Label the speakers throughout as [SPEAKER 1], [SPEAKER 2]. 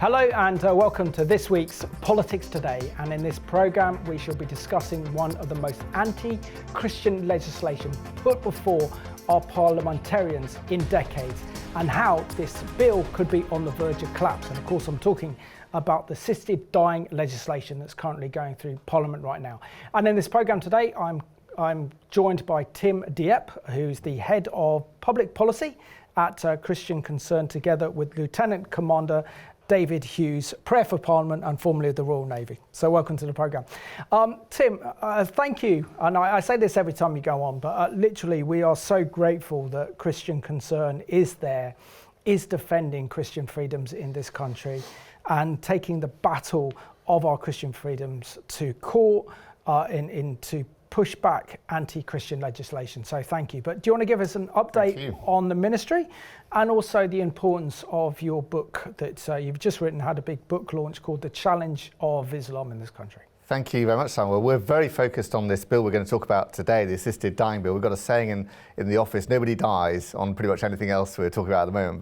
[SPEAKER 1] Hello and welcome to this week's Politics Today, and in this programme we shall be discussing one of the most anti-Christian legislation put before our parliamentarians in decades and how this bill could be on the verge of collapse. And of course I'm talking about the assisted dying legislation that's currently going through Parliament right now. And in this programme today I'm joined by Tim Dieppe, who's the head of public policy at Christian Concern, together with Lieutenant Commander David Hews, Prayer for Parliament and formerly of the Royal Navy. So welcome to the programme. Tim, thank you. And I say this every time you go on, but literally we are so grateful that Christian Concern is there, is defending Christian freedoms in this country and taking the battle of our Christian freedoms to court to push back anti-Christian legislation. So thank you. But do you want to give us an update on the ministry and also the importance of your book that you've just written, had a big book launch called The Challenge of Islam in this country?
[SPEAKER 2] Thank you very much, Simon. Well, we're very focused on this bill we're going to talk about today, the assisted dying bill. We've got a saying in the office, nobody dies on pretty much anything else we're talking about at the moment,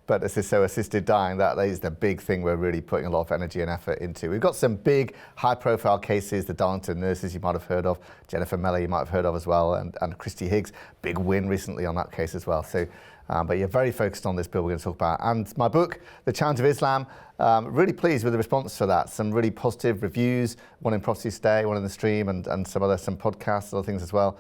[SPEAKER 2] but assisted dying, that is the big thing we're really putting a lot of energy and effort into. We've got some big high-profile cases, the Darlington nurses you might have heard of, Jennifer Mellor you might have heard of as well, and Christy Higgs, big win recently on that case as well. So, but you're very focused on this bill we're going to talk about. And my book, The Challenge of Islam, really pleased with the response to that. Some really positive reviews, one in Prophecy Today, one in the stream, and some podcasts, other things as well.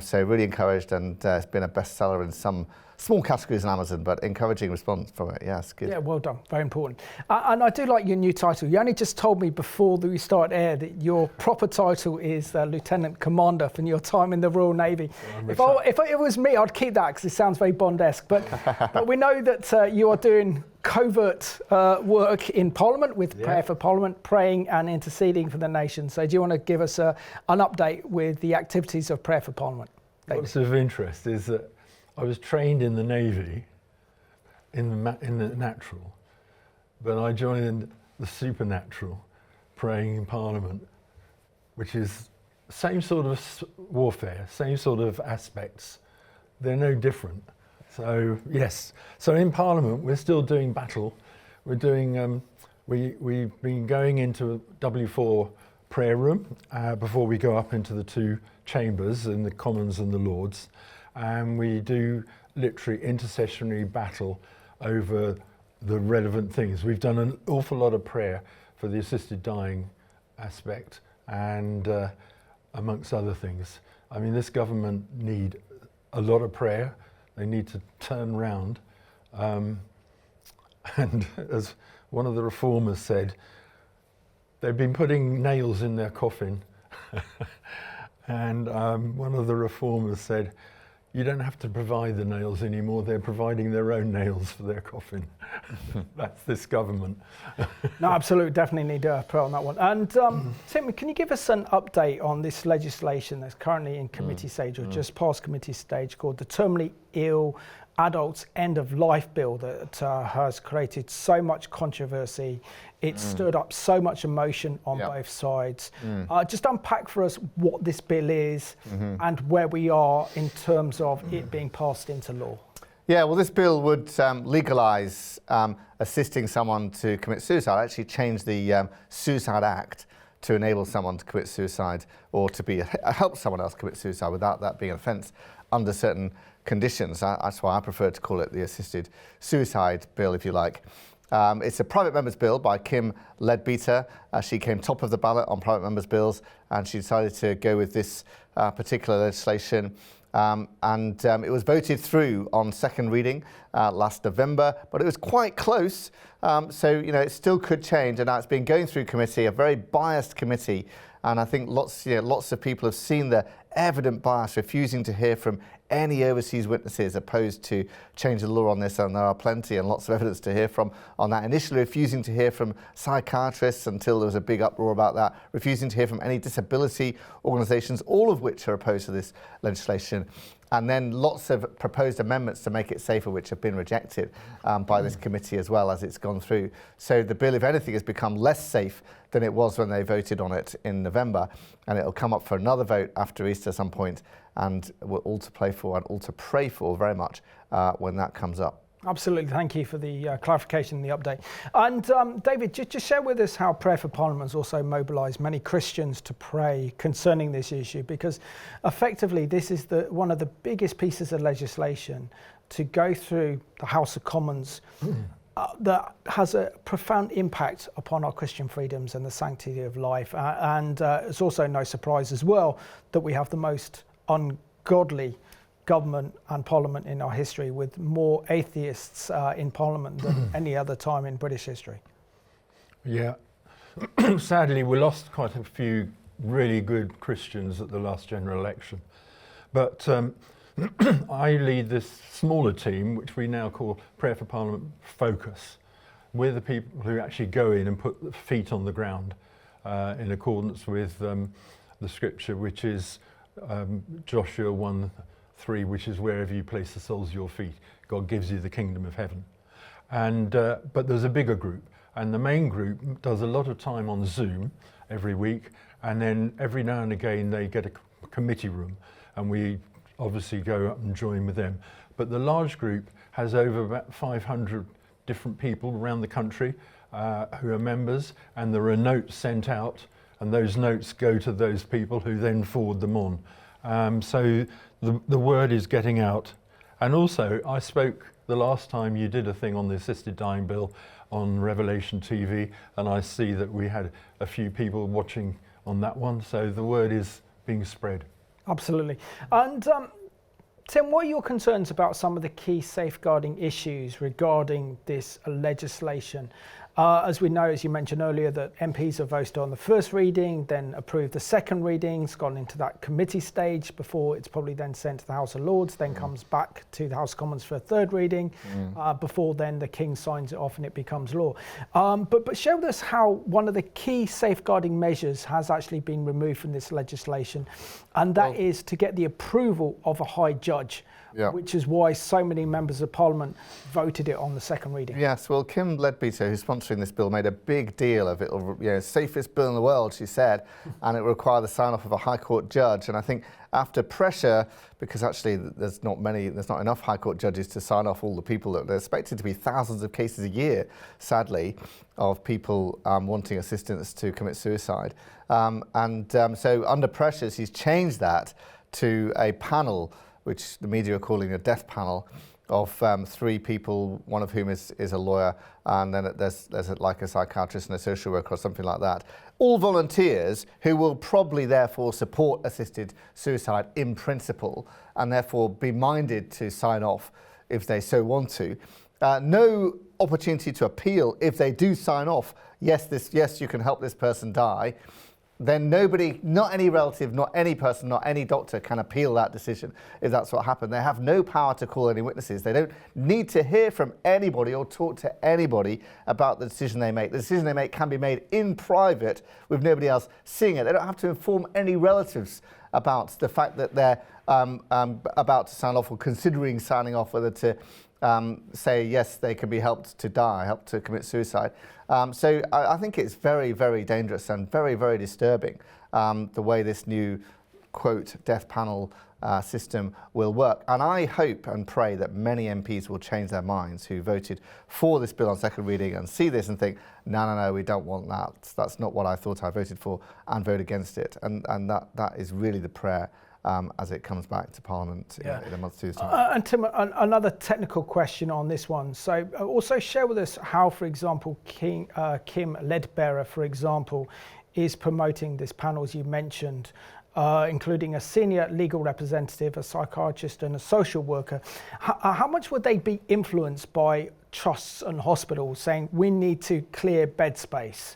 [SPEAKER 2] So really encouraged, and it's been a bestseller in some small categories on Amazon, but encouraging response from it. Yeah, it's good.
[SPEAKER 1] Yeah, well done. Very important. And I do like your new title. You only just told me before we start air that your proper title is Lieutenant Commander from your time in the Royal Navy. If it was me, I'd keep that because it sounds very Bond-esque. But we know that you are doing covert work in Parliament with Prayer for Parliament, praying and interceding for the nation. So do you want to give us an update with the activities of Prayer for Parliament?
[SPEAKER 3] What's of interest is that I was trained in the Navy in the natural, but I joined the supernatural, praying in Parliament, which is same sort of warfare, same sort of aspects. They're no different. So yes, so in Parliament we're still doing battle. We're doing we've been going into W4 prayer room before we go up into the two chambers in the Commons and the Lords. And we do literally intercessionary battle over the relevant things. We've done an awful lot of prayer for the assisted dying aspect and amongst other things. I mean, this government need a lot of prayer. They need to turn round. And as one of the reformers said, they've been putting nails in their coffin. And one of the reformers said, you don't have to provide the nails anymore, they're providing their own nails for their coffin. That's this government.
[SPEAKER 1] No, absolutely, definitely need to pray on that one. And Tim, can you give us an update on this legislation that's currently in committee stage or just past committee stage called the Terminally Ill Adults End of Life Bill that has created so much controversy. It's stirred up so much emotion on both sides. Just unpack for us what this bill is and where we are in terms of it being passed into law.
[SPEAKER 2] Yeah, well, this bill would legalise assisting someone to commit suicide, actually change the Suicide Act to enable someone to commit suicide or to help someone else commit suicide without that being an offence under certain conditions. That's why I prefer to call it the assisted suicide bill, if you like. It's a private member's bill by Kim Leadbeater. She came top of the ballot on private members' bills, and she decided to go with this particular legislation. It was voted through on second reading last November, but it was quite close. So, it still could change, and now it's been going through committee, a very biased committee. And I think lots of people have seen the evident bias, refusing to hear from any overseas witnesses opposed to change the law on this, and there are plenty and lots of evidence to hear from on that. Initially refusing to hear from psychiatrists until there was a big uproar about that, refusing to hear from any disability organisations, all of which are opposed to this legislation. And then lots of proposed amendments to make it safer, which have been rejected by this committee as well as it's gone through. So the bill, if anything, has become less safe than it was when they voted on it in November. And it'll come up for another vote after Easter at some point, and we're all to play for and all to pray for very much when that comes up.
[SPEAKER 1] Absolutely, thank you for the clarification and the update. And David, just share with us how Prayer for Parliament has also mobilised many Christians to pray concerning this issue, because effectively this is one of the biggest pieces of legislation to go through the House of Commons that has a profound impact upon our Christian freedoms and the sanctity of life. And it's also no surprise as well that we have the most ungodly government and parliament in our history, with more atheists in parliament than any other time in British history.
[SPEAKER 3] Yeah. Sadly, we lost quite a few really good Christians at the last general election. But I lead this smaller team, which we now call Prayer for Parliament Focus. We're the people who actually go in and put the feet on the ground in accordance with the scripture, which is Joshua 1:3, which is wherever you place the soles of your feet, God gives you the kingdom of heaven. And but there's a bigger group, and the main group does a lot of time on Zoom every week, and then every now and again they get a committee room, and we obviously go up and join with them. But the large group has over about 500 different people around the country who are members, and there are notes sent out, and those notes go to those people who then forward them on. So the word is getting out. And also, I spoke the last time you did a thing on the assisted dying bill on Revelation TV, and I see that we had a few people watching on that one, so the word is being spread.
[SPEAKER 1] Absolutely. And Tim, what are your concerns about some of the key safeguarding issues regarding this legislation? As we know, as you mentioned earlier, that MPs have voted on the first reading, then approved the second reading, it's gone into that committee stage before it's probably then sent to the House of Lords, then comes back to the House of Commons for a third reading, before then the King signs it off and it becomes law. But share with us how one of the key safeguarding measures has actually been removed from this legislation, and that is to get the approval of a high judge. Yeah. Which is why so many members of Parliament voted it on the second reading. Yes,
[SPEAKER 2] well, Kim Leadbeater, who's sponsoring this bill, made a big deal of it. Safest bill in the world, she said, and it required the sign-off of a High Court judge. And I think after pressure, because actually there's not enough High Court judges to sign off all the people that are expected to be thousands of cases a year, sadly, of people wanting assistance to commit suicide. So under pressure, she's changed that to a panel, which the media are calling a death panel, of 3 people, one of whom is a lawyer, and then there's like a psychiatrist and a social worker or something like that. All volunteers who will probably therefore support assisted suicide in principle, and therefore be minded to sign off if they so want to. No opportunity to appeal if they do sign off, yes, you can help this person die. Then nobody, not any relative, not any person, not any doctor can appeal that decision if that's what happened. They have no power to call any witnesses. They don't need to hear from anybody or talk to anybody about the decision they make. The decision they make can be made in private with nobody else seeing it. They don't have to inform any relatives about the fact that they're about to sign off or considering signing off, whether to say yes, they can be helped to die, helped to commit suicide. So I think it's very, very dangerous and very, very disturbing the way this new, quote, death panel system will work. And I hope and pray that many MPs will change their minds who voted for this bill on second reading and see this and think, no, we don't want that. That's not what I thought I voted for, and vote against it. And that is really the prayer as it comes back to Parliament in a month's 2 time.
[SPEAKER 1] And Tim, another technical question on this one. So also share with us how, for example, Kim Leadbeater, for example, is promoting this panel, as you mentioned, including a senior legal representative, a psychiatrist and a social worker. How much would they be influenced by trusts and hospitals saying we need to clear bed space?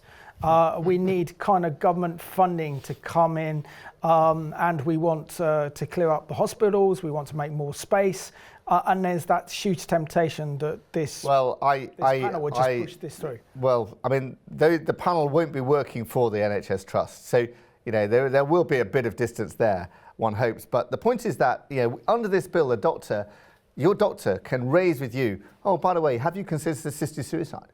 [SPEAKER 1] We need kind of government funding to come in, and we want to clear up the hospitals, we want to make more space, and there's that huge temptation that this panel would just push this through.
[SPEAKER 2] Well, I mean, the panel won't be working for the NHS Trust, so there will be a bit of distance there, one hopes. But the point is that under this bill, your doctor can raise with you, oh, by the way, have you considered assisted suicide?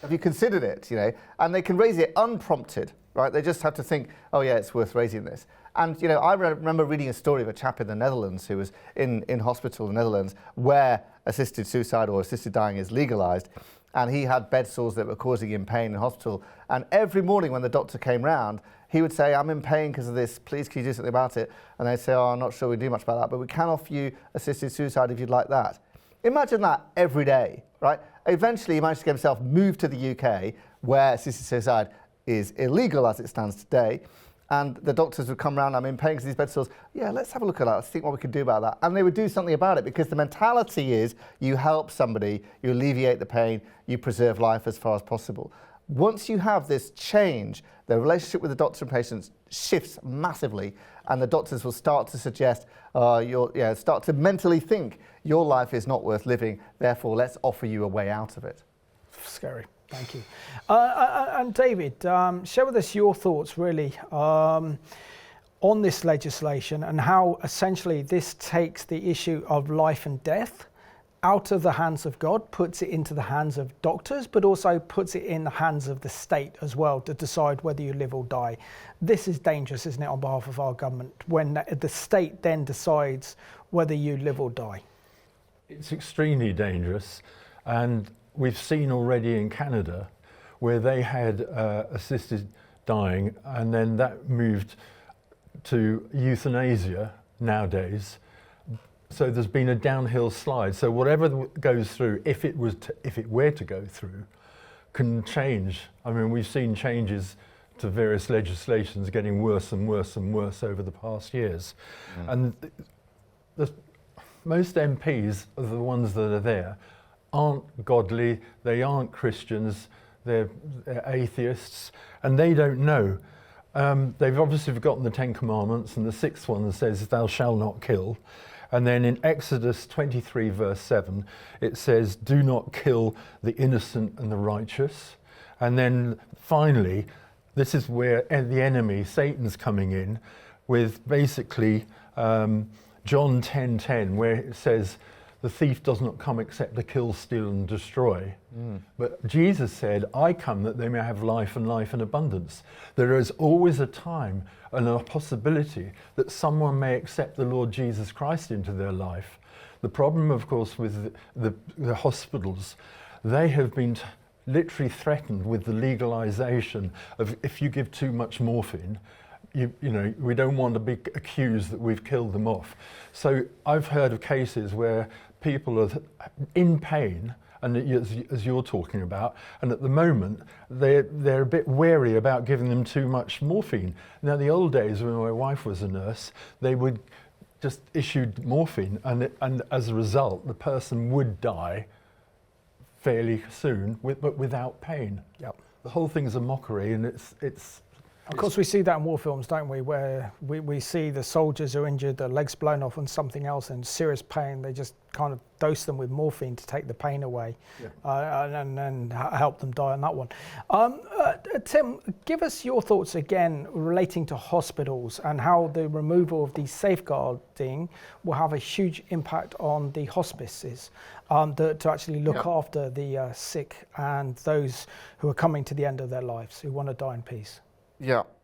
[SPEAKER 2] Have you considered it, And they can raise it unprompted, right? They just have to think, oh yeah, it's worth raising this. And, I remember reading a story of a chap in the Netherlands who was in hospital in the Netherlands where assisted suicide or assisted dying is legalised, and he had bed sores that were causing him pain in hospital. And every morning when the doctor came round, he would say, I'm in pain because of this, please can you do something about it? And they'd say, oh, I'm not sure we do much about that, but we can offer you assisted suicide if you'd like that. Imagine that every day, right? Eventually he managed to get himself moved to the UK, where assisted suicide is illegal as it stands today. And the doctors would come round, I'm in pain because of these bed sores. Yeah, let's have a look at that. Let's think what we can do about that. And they would do something about it, because the mentality is you help somebody, you alleviate the pain, you preserve life as far as possible. Once you have this change, the relationship with the doctor and patients shifts massively, and the doctors will start to suggest, start to mentally think your life is not worth living, therefore let's offer you a way out of it.
[SPEAKER 1] Scary. Thank you. And David, share with us your thoughts really on this legislation and how essentially this takes the issue of life and death out of the hands of God, puts it into the hands of doctors, but also puts it in the hands of the state as well to decide whether you live or die. This is dangerous, isn't it, on behalf of our government, when the state then decides whether you live or die?
[SPEAKER 3] It's extremely dangerous, and we've seen already in Canada where they had assisted dying, and then that moved to euthanasia nowadays. So there's been a downhill slide. So whatever goes through, if it were to go through, can change. I mean, we've seen changes to various legislations getting worse and worse and worse over the past years. And most MPs are the ones that are there aren't godly, they aren't Christians, they're atheists, and they don't know. They've obviously forgotten the 10 Commandments, and the 6th one says, thou shalt not kill. And then in Exodus 23 verse 7, it says, do not kill the innocent and the righteous. And then finally, this is where the enemy, Satan's coming in, with basically John 10:10, where it says, the thief does not come except to kill, steal and destroy. But Jesus said, I come that they may have life and life in abundance. There is always a time and a possibility that someone may accept the Lord Jesus Christ into their life. The problem, of course, with the hospitals, they have been literally threatened with the legalization of, if you give too much morphine, you know, we don't want to be accused that we've killed them off. So I've heard of cases where people are in pain, and as you're talking about, and at the moment they're a bit wary about giving them too much morphine. Now, the old days when my wife was a nurse, they would just issue morphine, and as a result, the person would die fairly soon, but without pain.
[SPEAKER 1] Yep.
[SPEAKER 3] The whole thing's a mockery, and it's.
[SPEAKER 1] Of course, we see that in war films, don't we, where we see the soldiers are injured, their legs blown off and something else in serious pain. They just kind of dose them with morphine to take the pain away, and help them die on that one. Tim, give us your thoughts again relating to hospitals and how the removal of the safeguarding will have a huge impact on the hospices to actually look after the sick and those who are coming to the end of their lives, who want to die in peace.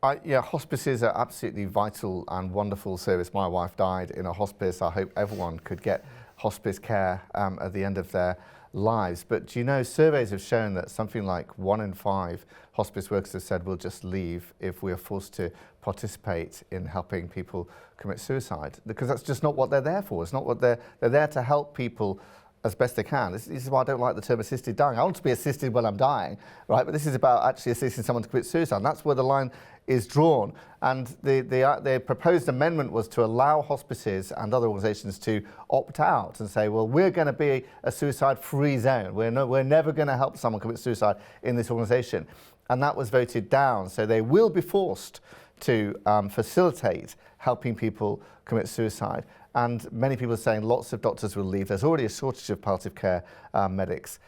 [SPEAKER 2] Hospices are absolutely vital and wonderful service. My wife died in a hospice. I hope everyone could get hospice care at the end of their lives. But you know, surveys have shown that something like 1 in 5 hospice workers have said we'll just leave if we are forced to participate in helping people commit suicide, because that's just not what they're there for. It's not what they're there to help people as best they can. This is why I don't like the term assisted dying. I want to be assisted when I'm dying, right? But this is about actually assisting someone to commit suicide. And that's where the line is drawn. And the proposed amendment was to allow hospices and other organisations to opt out and say, well, we're going to be a suicide-free zone. We're never going to help someone commit suicide in this organisation. And that was voted down. So they will be forced to facilitate helping people commit suicide. And many people are saying lots of doctors will leave. There's already a shortage of palliative care medics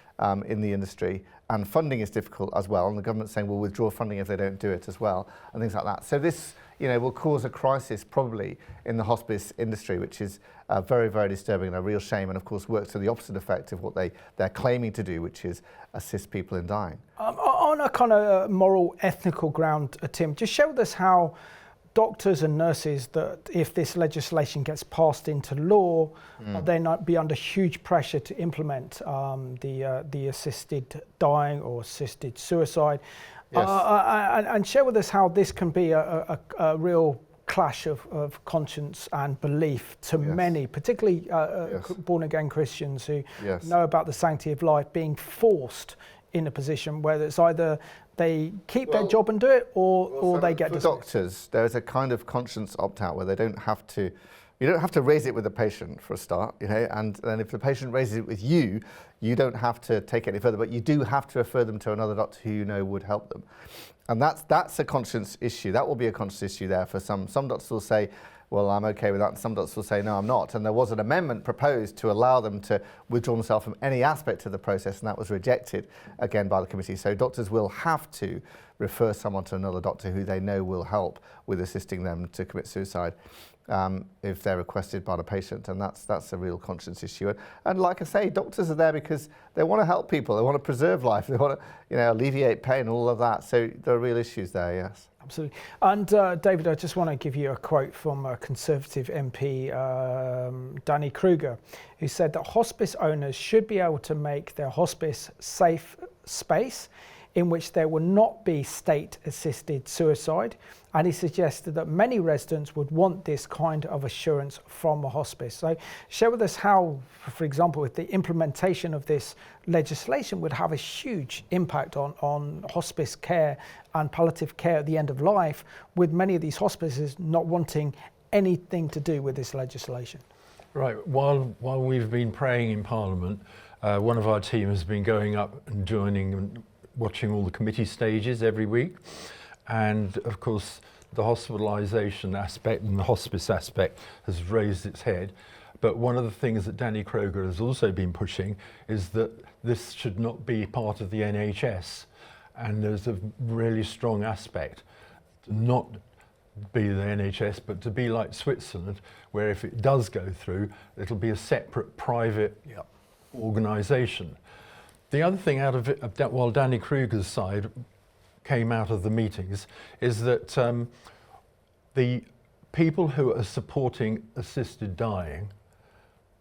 [SPEAKER 2] in the industry, and funding is difficult as well. And the government's saying we'll withdraw funding if they don't do it as well, and things like that. So this, will cause a crisis probably in the hospice industry, which is very, very disturbing and a real shame. And of course, works to the opposite effect of what they're claiming to do, which is assist people in dying.
[SPEAKER 1] On a kind of moral, ethical ground, Tim, just share with us how doctors and nurses that if this legislation gets passed into law, they might be under huge pressure to implement the assisted dying or assisted suicide.
[SPEAKER 2] Yes.
[SPEAKER 1] And share with us how this can be a real clash of conscience and belief to many, particularly born-again Christians who know about the sanctity of life, being forced in a position where it's either they keep their job and do it, or they get dismissed.
[SPEAKER 2] Doctors, there's a kind of conscience opt-out where they don't have to. You don't have to raise it with the patient for a start, and then if the patient raises it with you, you don't have to take it any further, but you do have to refer them to another doctor who would help them. And that's a conscience issue. That will be a conscience issue there for some. Some doctors will say, well, I'm okay with that, and some doctors will say, no, I'm not. And there was an amendment proposed to allow them to withdraw themselves from any aspect of the process, and that was rejected again by the committee. So doctors will have to refer someone to another doctor who they know will help with assisting them to commit suicide if they're requested by the patient, and that's a real conscience issue. And like I say, doctors are there because they want to help people, they want to preserve life, they want to alleviate pain, all of that. So there are real issues there, yes.
[SPEAKER 1] Absolutely. And David, I just want to give you a quote from a Conservative MP, Danny Kruger, who said that hospice owners should be able to make their hospice safe space in which there will not be state-assisted suicide, and he suggested that many residents would want this kind of assurance from a hospice. So share with us how, for example, if the implementation of this legislation would have a huge impact on hospice care and palliative care at the end of life, with many of these hospices not wanting anything to do with this legislation.
[SPEAKER 3] Right, while we've been praying in Parliament, one of our team has been going up and joining and watching all the committee stages every week, and of course the hospitalisation aspect and the hospice aspect has raised its head. But one of the things that Danny Kroger has also been pushing is that this should not be part of the NHS, and there's a really strong aspect to not be the NHS, but to be like Switzerland, where if it does go through, it'll be a separate private organisation. The other thing out of it, while Danny Kruger's side came out of the meetings, is that the people who are supporting assisted dying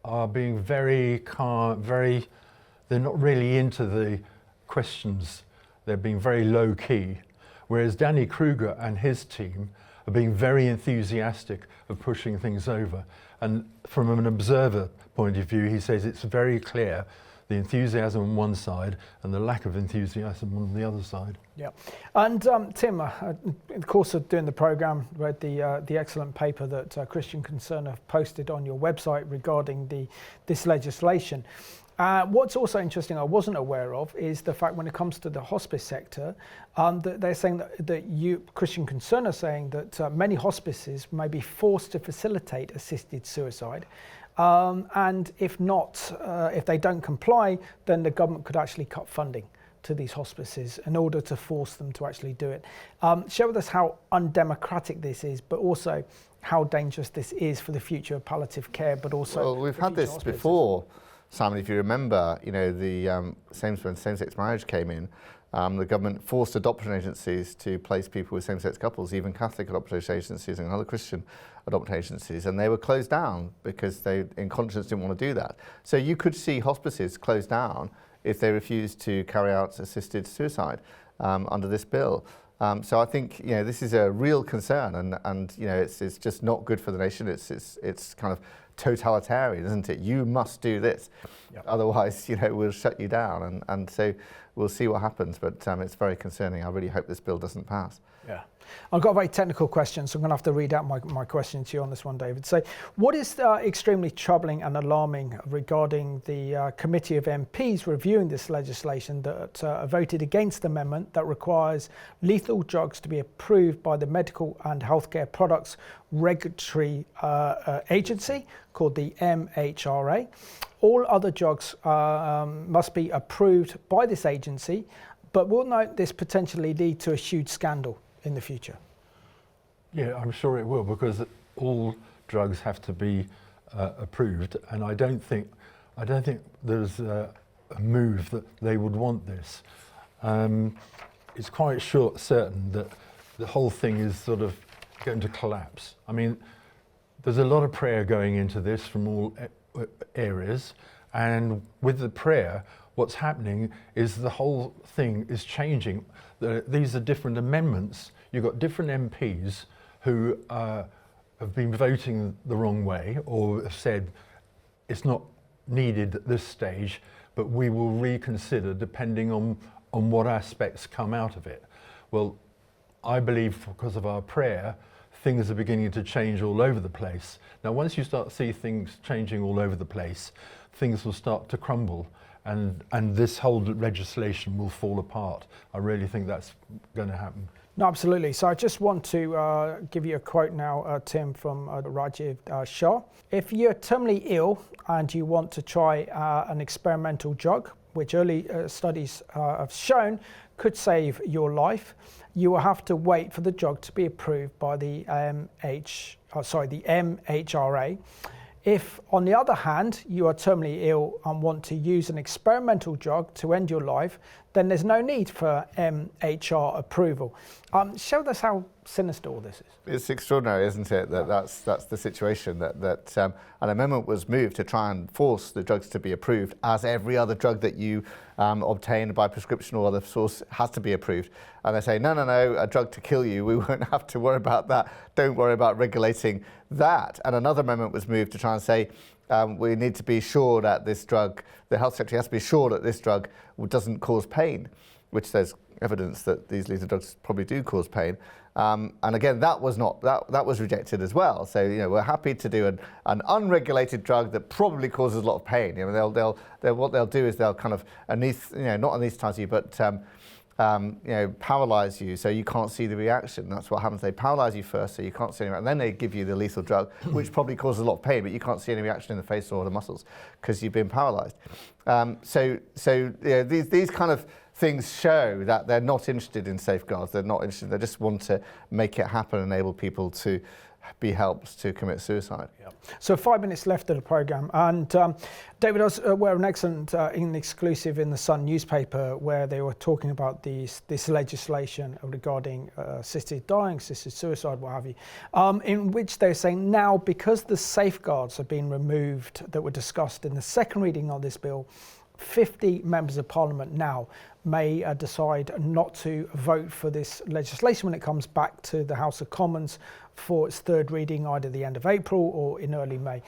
[SPEAKER 3] are being very calm, they're not really into the questions, they're being very low key, whereas Danny Kruger and his team are being very enthusiastic of pushing things over. And from an observer point of view, he says it's very clear the enthusiasm on one side and the lack of enthusiasm on the other side.
[SPEAKER 1] Yeah, and Tim, in the course of doing the programme, read the excellent paper that Christian Concern have posted on your website regarding this legislation. What's also interesting, I wasn't aware of, is the fact when it comes to the hospice sector, that they're saying that you, Christian Concern, are saying that many hospices may be forced to facilitate assisted suicide. And if not, if they don't comply, then the government could actually cut funding to these hospices in order to force them to actually do it. Share with us how undemocratic this is, but also how dangerous this is for the future of palliative care, but also...
[SPEAKER 2] Well, we've had this before, Simon, if you remember, when same-sex marriage came in, the government forced adoption agencies to place people with same-sex couples, even Catholic adoption agencies and other Christian adoption agencies, and they were closed down because they, in conscience, didn't want to do that. So you could see hospices closed down if they refused to carry out assisted suicide under this bill. So I think this is a real concern, and it's just not good for the nation. It's kind of totalitarian, isn't it? You must do this, otherwise we'll shut you down, and so we'll see what happens. But it's very concerning. I really hope this bill doesn't pass.
[SPEAKER 1] Yeah. I've got a very technical question, so I'm going to have to read out my question to you on this one, David. So what is extremely troubling and alarming regarding the committee of MPs reviewing this legislation that voted against the amendment that requires lethal drugs to be approved by the Medical and Healthcare Products Regulatory Agency called the MHRA? All other drugs must be approved by this agency, but will this potentially lead to a huge scandal in the future?
[SPEAKER 3] Yeah, I'm sure it will, because all drugs have to be approved, and I don't think there's a move that they would want this. It's quite certain that the whole thing is sort of going to collapse. I mean, there's a lot of prayer going into this from all areas, and with the prayer, what's happening is the whole thing is changing. These are different amendments. You've got different MPs who have been voting the wrong way, or have said it's not needed at this stage, but we will reconsider depending on what aspects come out of it. Well, I believe because of our prayer, things are beginning to change all over the place. Now, once you start to see things changing all over the place, things will start to crumble, and this whole legislation will fall apart. I really think that's going to happen.
[SPEAKER 1] No, absolutely. So I just want to give you a quote now, Tim, from Rajiv Shah. If you're terminally ill and you want to try an experimental drug, which early studies have shown could save your life, you will have to wait for the drug to be approved by the MHRA. If, on the other hand, you are terminally ill and want to use an experimental drug to end your life, then there's no need for MHR approval. Show us how sinister all this is.
[SPEAKER 2] It's extraordinary, isn't it? That's the situation, that an amendment was moved to try and force the drugs to be approved, as every other drug that you obtain by prescription or other source has to be approved. And they say, no, a drug to kill you, we won't have to worry about that. Don't worry about regulating that. And another amendment was moved to try and say, we need to be sure that this drug, the health secretary has to be sure that this drug doesn't cause pain, which there's evidence that these lethal drugs probably do cause pain. And again, that was rejected as well. So, we're happy to do an unregulated drug that probably causes a lot of pain. What they'll do is they'll kind of not anesthetize you, but paralyze you so you can't see the reaction. That's what happens. They paralyze you first so you can't see any reaction, and then they give you the lethal drug, which probably causes a lot of pain, but you can't see any reaction in the face or the muscles because you've been paralyzed. These kind of things show that they're not interested in safeguards. They're not interested. They just want to make it happen, enable people to be helped to commit suicide.
[SPEAKER 1] Yep. So 5 minutes left of the programme, and David, I was aware of an excellent exclusive in the Sun newspaper where they were talking about this legislation regarding assisted dying, assisted suicide, what have you, in which they're saying now, because the safeguards have been removed that were discussed in the second reading of this bill, 50 members of Parliament now may decide not to vote for this legislation when it comes back to the House of Commons for its third reading, either the end of April or in early May.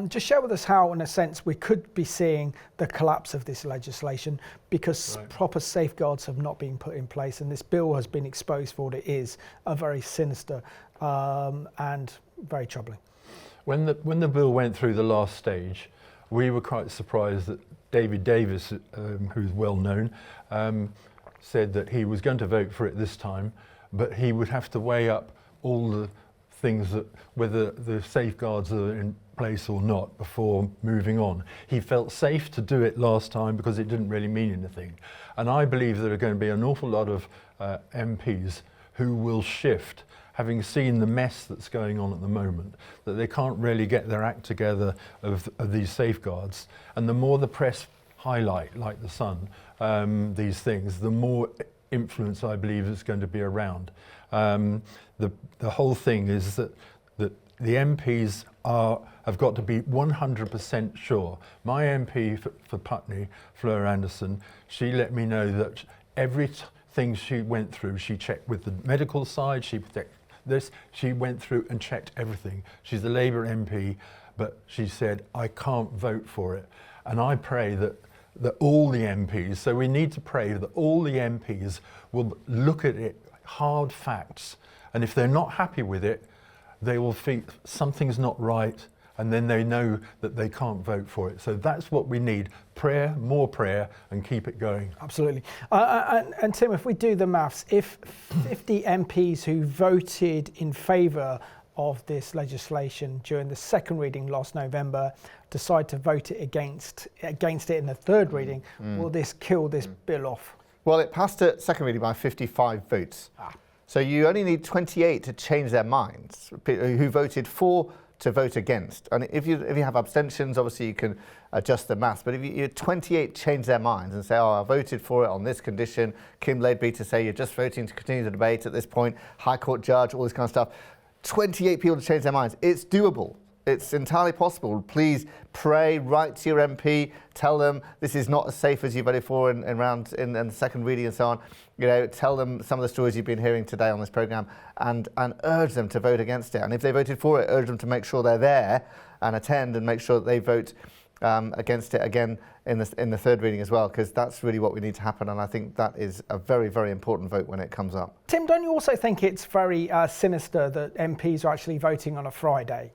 [SPEAKER 1] Just share with us how, in a sense, we could be seeing the collapse of this legislation because proper safeguards have not been put in place, and this bill has been exposed for what it is, a very sinister and very troubling.
[SPEAKER 3] When the bill went through the last stage, we were quite surprised that David Davis, who's well known, said that he was going to vote for it this time, but he would have to weigh up all the things that whether the safeguards are in place or not before moving on. He felt safe to do it last time because it didn't really mean anything. And I believe there are going to be an awful lot of MPs who will shift, having seen the mess that's going on at the moment, that they can't really get their act together of these safeguards. And the more the press highlight, like the Sun, these things, the more influence I believe is going to be around. The whole thing is that the MPs have got to be 100% sure. My MP for Putney, Fleur Anderson, she let me know that everything she went through, she checked with the medical side, she went through and checked everything. She's a Labour MP, but she said, I can't vote for it. And I pray that all the MPs, so we need to pray that all the MPs will look at it, hard facts, and if they're not happy with it, they will think something's not right, and then they know that they can't vote for it. So that's what we need, prayer, more prayer, and keep it going.
[SPEAKER 1] Absolutely. And Tim, if we do the maths, if 50 MPs who voted in favour of this legislation during the second reading last November decide to vote it against it in the third reading, will this kill this bill off?
[SPEAKER 2] Well, it passed at second reading by 55 votes. So you only need 28 to change their minds, who voted for to vote against. And if you have abstentions, obviously you can adjust the maths. But if you 28 change their minds and say, I voted for it on this condition, Kim Ledby to say you're just voting to continue the debate at this point, High Court judge, all this kind of stuff, 28 people to change their minds. It's doable. It's entirely possible. Please pray, write to your MP, tell them this is not as safe as you voted for in the second reading and so on. You know, tell them some of the stories you've been hearing today on this programme and urge them to vote against it. And if they voted for it, urge them to make sure they're there and attend and make sure that they vote against it again in the third reading as well, because that's really what we need to happen. And I think that is a very, very important vote when it comes up.
[SPEAKER 1] Tim, don't you also think it's very sinister that MPs are actually voting on a Friday?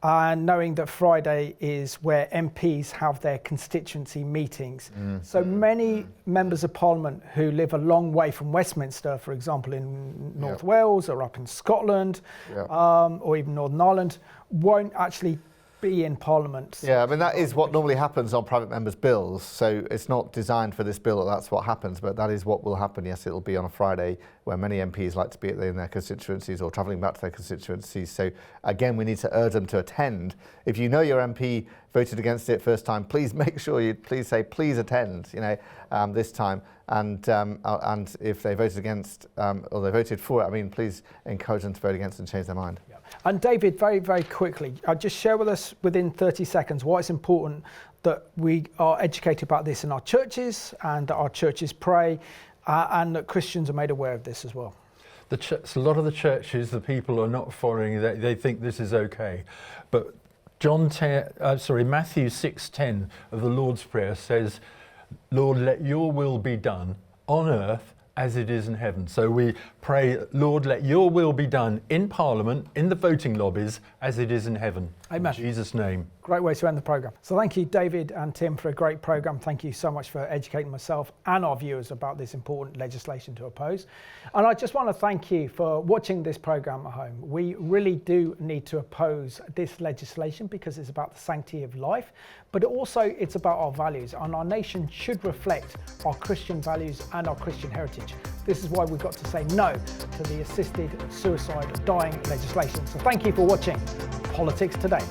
[SPEAKER 1] And knowing that Friday is where MPs have their constituency meetings. So many members of Parliament who live a long way from Westminster, for example in North Wales or up in Scotland or even Northern Ireland, won't actually be in Parliament.
[SPEAKER 2] Yeah, I mean, that is what normally happens on private members' bills. So it's not designed for this bill that that's what happens, but that is what will happen. Yes, it'll be on a Friday where many MPs like to be in their constituencies or travelling back to their constituencies. So again, we need to urge them to attend. If you know your MP voted against it first time, please make sure you please attend, you know, this time. And if they voted against or they voted for it, I mean, please encourage them to vote against and change their mind.
[SPEAKER 1] Yeah. And David, very, very quickly, just share with us within 30 seconds why it's important that we are educated about this in our churches and that our churches pray and that Christians are made aware of this as well.
[SPEAKER 3] A lot of the churches, the people are not following, they think this is okay. But Matthew 6:10 of the Lord's Prayer says, Lord, let your will be done on earth as it is in heaven. So we pray, Lord, let your will be done in Parliament, in the voting lobbies, as it is in heaven.
[SPEAKER 1] Amen.
[SPEAKER 3] In Jesus' name.
[SPEAKER 1] Great way to end the programme. So thank you, David and Tim, for a great programme. Thank you so much for educating myself and our viewers about this important legislation to oppose. And I just want to thank you for watching this programme at home. We really do need to oppose this legislation because it's about the sanctity of life, but also it's about our values, and our nation should reflect our Christian values and our Christian heritage. This is why we've got to say no to the assisted suicide dying legislation. So thank you for watching Politics Today.